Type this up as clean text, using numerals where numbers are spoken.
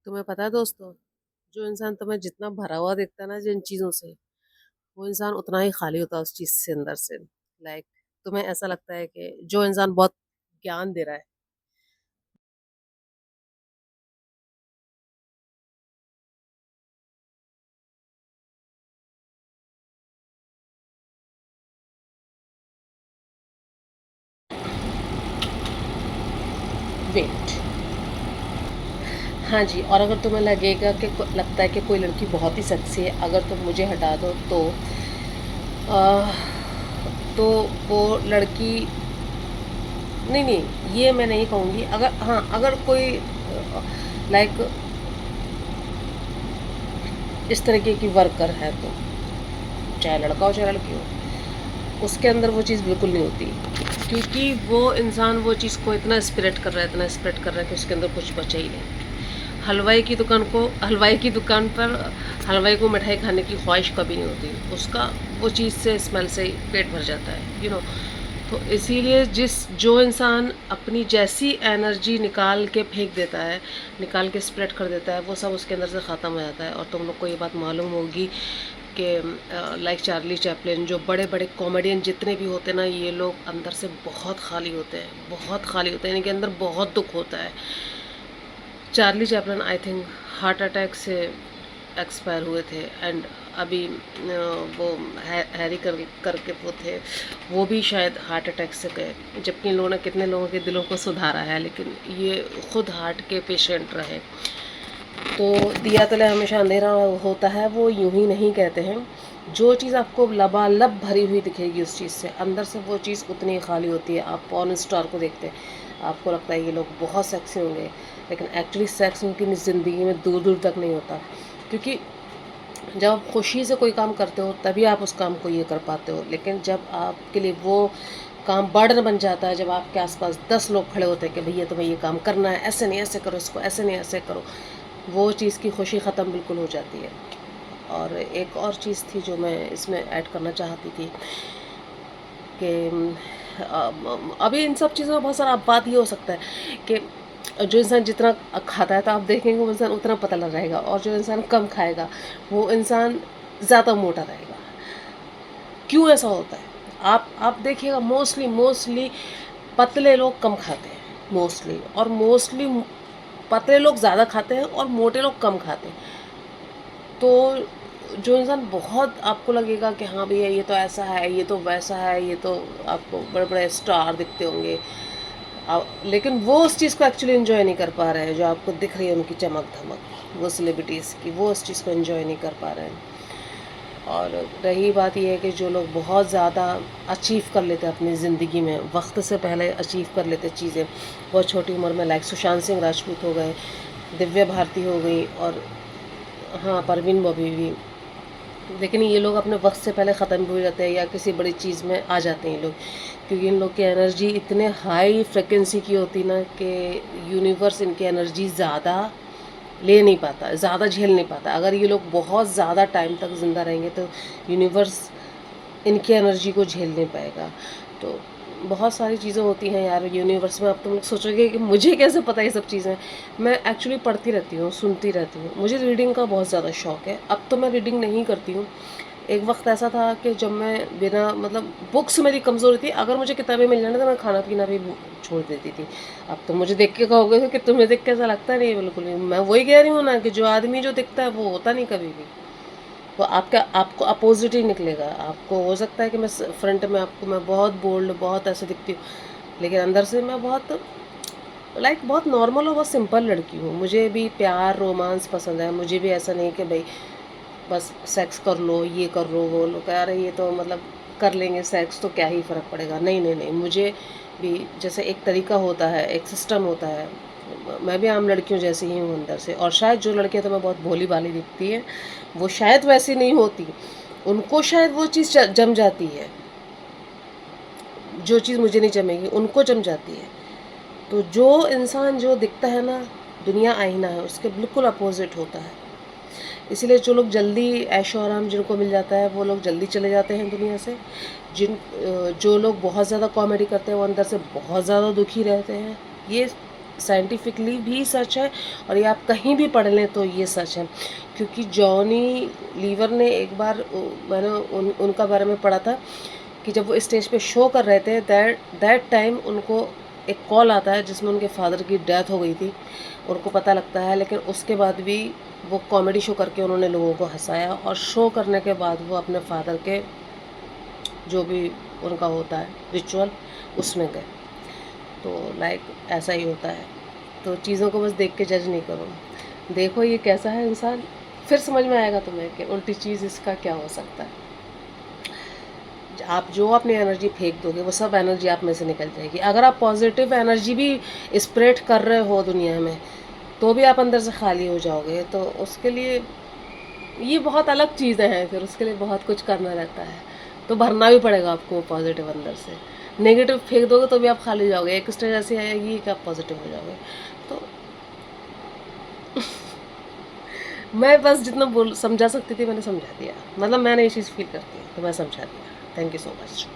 तुम्हें पता है दोस्तों, जो इंसान तुम्हें जितना भरा हुआ दिखता है ना जिन चीज़ों से, वो इंसान उतना ही खाली होता है उस चीज़ से अंदर से। लाइक तुम्हें ऐसा लगता है कि जो इंसान बहुत ज्ञान दे रहा है। वेट। हाँ जी, और अगर तुम्हें लगेगा कि लगता है कि कोई लड़की बहुत ही सेक्सी है, अगर तुम मुझे हटा दो आह, तो वो लड़की, नहीं नहीं, ये मैं नहीं कहूँगी। अगर हाँ, अगर कोई लाइक इस तरीके की वर्कर है, तो चाहे लड़का हो चाहे लड़की हो, उसके अंदर वो चीज़ बिल्कुल नहीं होती, क्योंकि वो इंसान वो चीज़ को इतना स्प्रेड कर रहा है, इतना स्प्रेड कर रहा है कि उसके अंदर कुछ बचा ही नहीं। हलवाई की दुकान पर हलवाई को मिठाई खाने की ख्वाहिश कभी नहीं होती उसका। वो चीज़ से, स्मेल से पेट भर जाता है, तो इसीलिए जो इंसान अपनी जैसी एनर्जी निकाल के फेंक देता है, निकाल के स्प्रेड कर देता है, वो सब उसके अंदर से ख़त्म हो जाता है। और तुम लोग को ये बात मालूम होगी कि लाइक चार्ली चैपलिन, जो बड़े बड़े कॉमेडियन जितने भी होते हैं ना, ये लोग अंदर से बहुत खाली होते हैं, बहुत खाली होते हैं, इनके अंदर बहुत दुख होता है। Charlie Chaplin I think heart attack से एक्सपायर हुए थे। एंड अभी वो हैरी करके वो थे, वो भी शायद हार्ट अटैक से गए। जबकि इन लोगों ने कितने लोगों के दिलों को सुधारा है, लेकिन ये खुद हार्ट के पेशेंट रहे। तो दिया तले हमेशा अंधेरा होता है, वो यूं ही नहीं कहते हैं। जो चीज़ आपको लबालब भरी हुई दिखेगी, उस चीज़ से अंदर से वो चीज़ उतनी ही खाली होती है। आप पॉर्न स्टार को देखते हैं, आपको लगता है ये लोग बहुत सेक्सी होंगे, लेकिन एक्चुअली सेक्स उनकी ज़िंदगी में दूर दूर तक नहीं होता। क्योंकि जब आप खुशी से कोई काम करते हो तभी आप उस काम को ये कर पाते हो, लेकिन जब आपके लिए वो काम बर्डन बन जाता है, जब आपके आसपास 10 लोग खड़े होते हैं कि भैया तुम्हें ये काम करना है, ऐसे नहीं ऐसे करो, इसको ऐसे नहीं ऐसे करो, वो चीज़ की खुशी ख़त्म बिल्कुल हो जाती है। और एक और चीज़ थी जो मैं इसमें ऐड करना चाहती थी कि अभी इन सब चीज़ों में बहुत सारा अपवाद ये हो सकता है कि जो इंसान जितना खाता है, तो आप देखेंगे वो इंसान उतना पतला रहेगा, और जो इंसान कम खाएगा वो इंसान ज़्यादा मोटा रहेगा। क्यों ऐसा होता है? आप देखिएगा, मोस्टली मोस्टली पतले लोग कम खाते हैं मोस्टली, और मोस्टली पतले लोग ज़्यादा खाते हैं और मोटे लोग कम खाते हैं। तो जो इंसान बहुत, आपको लगेगा कि हाँ भैया ये तो ऐसा है, ये तो वैसा है, ये तो आपको बड़े बड़े स्टार दिखते होंगे, लेकिन वो उस चीज़ को एक्चुअली एंजॉय नहीं कर पा रहे हैं। जो आपको दिख रही है उनकी चमक धमक, वो सेलिब्रिटीज़ की, वो उस चीज़ को एंजॉय नहीं कर पा रहे हैं। और रही बात यह है कि जो लोग बहुत ज़्यादा अचीव कर लेते हैं अपनी ज़िंदगी में, वक्त से पहले अचीव कर लेते चीज़ें बहुत छोटी उम्र में, लाइक सुशांत सिंह राजपूत हो गए, दिव्या भारती हो गई, और हाँ परवीन बॉबी भी। लेकिन ये लोग अपने वक्त से पहले ख़त्म भी हो जाते हैं या किसी बड़ी चीज़ में आ जाते हैं ये लोग, क्योंकि इन लोग की एनर्जी इतने हाई फ्रिक्वेंसी की होती ना कि यूनिवर्स इनकी एनर्जी ज़्यादा ले नहीं पाता, ज़्यादा झेल नहीं पाता। अगर ये लोग बहुत ज़्यादा टाइम तक ज़िंदा रहेंगे तो यूनिवर्स इनकी एनर्जी को झेल नहीं पाएगा। तो बहुत सारी चीज़ें होती हैं यार यूनिवर्स में। अब तुम लोग सोचोगे कि मुझे कैसे पता ये सब चीज़ें। मैं एक्चुअली पढ़ती रहती हूँ, सुनती रहती हूँ, मुझे रीडिंग का बहुत ज़्यादा शौक है। अब तो मैं रीडिंग नहीं करती हूँ। एक वक्त ऐसा था कि जब मैं बिना मतलब बुक्स मेरी कमज़ोरी थी, अगर मुझे किताबें मिल जाए ना तो मैं खाना पीना भी छोड़ देती थी। अब तो मुझे देख के कहोगे कि तुम्हें देख के ऐसा लगता नहीं, बिल्कुल भी। मैं वही कह रही हूँ ना कि जो आदमी जो दिखता है वो होता नहीं कभी भी। तो आपको अपोजिट ही निकलेगा। आपको हो सकता है कि मैं फ्रंट में आपको मैं बहुत बोल्ड, बहुत ऐसे दिखती हूँ, लेकिन अंदर से मैं बहुत बहुत नॉर्मल और बहुत सिंपल लड़की हूँ। मुझे भी प्यार रोमांस पसंद है। मुझे भी ऐसा नहीं कि भाई बस सेक्स कर लो, ये कर लो, वो लोग कह रहे ये तो मतलब कर लेंगे सेक्स तो क्या ही फ़र्क पड़ेगा। नहीं नहीं नहीं, मुझे भी जैसे एक तरीका होता है, एक सिस्टम होता है। मैं भी आम लड़कियों जैसी ही हूँ अंदर से। और शायद जो लड़कियाँ तुम्हें बहुत भोली भाली दिखती हैं, वो शायद वैसी नहीं होती। उनको शायद वो चीज़ जम जाती है, जो चीज़ मुझे नहीं जमेगी उनको जम जाती है। तो जो इंसान जो दिखता है ना, दुनिया आईना है, उसके बिल्कुल अपोजिट होता है। इसीलिए जो लोग जल्दी ऐशो आराम जिनको मिल जाता है, वो लोग जल्दी चले जाते हैं दुनिया से। जो लोग बहुत ज़्यादा कॉमेडी करते हैं वो अंदर से बहुत ज़्यादा दुखी रहते हैं। ये साइंटिफिकली भी सच है और ये आप कहीं भी पढ़ लें तो ये सच है। क्योंकि जॉनी लीवर ने एक बार मैंने उनका बारे में पढ़ा था कि जब वो स्टेज पे शो कर रहे थे दैट टाइम उनको एक कॉल आता है जिसमें उनके फादर की डेथ हो गई थी, उनको पता लगता है। लेकिन उसके बाद भी वो कॉमेडी शो करके उन्होंने लोगों को हंसाया और शो करने के बाद वो अपने फादर के जो भी उनका होता है रिचुअल उसमें गए। तो लाइक ऐसा ही होता है। तो चीज़ों को बस देख के जज नहीं करो, देखो ये कैसा है इंसान, फिर समझ में आएगा तुम्हें कि उल्टी चीज़ इसका क्या हो सकता है। आप जो अपनी एनर्जी फेंक दोगे वो सब एनर्जी आप में से निकल जाएगी। अगर आप पॉजिटिव एनर्जी भी स्प्रेड कर रहे हो दुनिया में तो भी आप अंदर से खाली हो जाओगे। तो उसके लिए ये बहुत अलग चीज़ें हैं, फिर उसके लिए बहुत कुछ करना रहता है। तो भरना भी पड़ेगा आपको पॉजिटिव अंदर से। नेगेटिव फेंक दोगे तो भी आप खाली हो जाओगे, एक स्टेज ऐसी आएगी कि आप पॉजिटिव हो जाओगे। तो मैं बस जितना बोल समझा सकती थी मैंने समझा दिया, मतलब मैंने ये चीज़ फील करती हूँ तो मैं समझा दिया। Thank you so much.